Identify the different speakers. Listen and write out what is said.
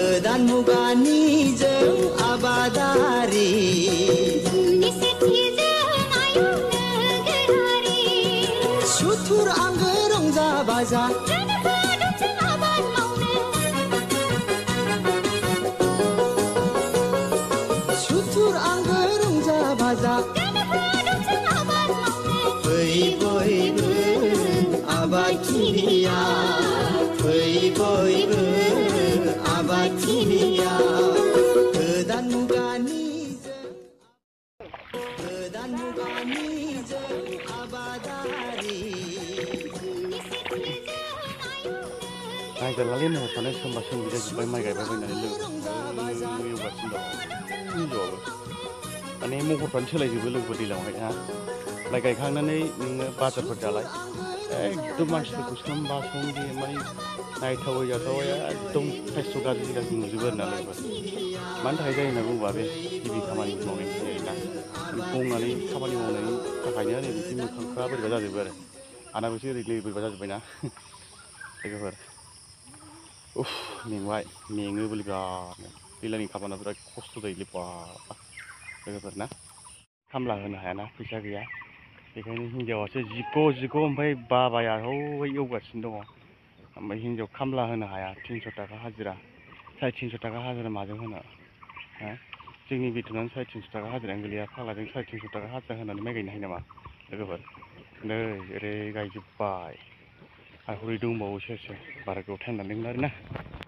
Speaker 1: गोदान मुगानि जों आबादारि सुथुर आंगो रंजा बाजा सुथुर आंगो रंजा बाजा फै बयबो आबादथिलिया फै बयबो आबादथिलिया गोदान मुगानि जों आबादारि
Speaker 2: माइ गायलालै महर थानाय सोमबा सोमबि जाजोब्बाय माइ गायबाय बायनानै एवगासिनो दं हिनजावाबो माने महरफ्रानो सोलायजोबो लोगोफोर दैज्लांआवहाय हा माइ गायखांनानै नोङो बाजारफोर जालाय एकदम मानसिफोरखौ सोमबा सोमबि माने नायथावै जाथावै एकदम साइस्थ' गाज्रि गाज्रि नुजोबो आरोना लोगोफोर मानि थाखाय जायो होनना बुङोबा बे गिबि खामानि मावनायनि जायोना गंनानै खामानि मावनायनि थाखायनो नै बिदि मोखांफ्रा बोरैबा जाजोबो आरो आंनाबोसो ओरैनो बोरैबा जाजोब्बायना लोगोफोर उफ मेंबाय मेङोबोलै बिरादनो दैज्लांनि खामानिया बिराद खस्थ' जायोलै बाब लोगोफोर ना खामला होनो हायाना फैसा गैया बेखायनो हिनजावासो जिग' ओमफ्राय बाबाया हौवै एवगासिनो दङ ओमफ्राय हिनजाव खामला होनो हाया 300 थाखा हाजिरा 350 थाखा हाजिरा माजों होनो जोंनि बेथनानो 350 थाखा हाजिरायानो गोलैया फाग्लाजों 350 थाखा हाजिरा होनानै माइ गायनो हायो नामा लोगोफोर नै ओरै गायजोब्बाय आरो हरै दंबावो सेर सेर बारा गोबाव टाइम लादोंमोन आरोना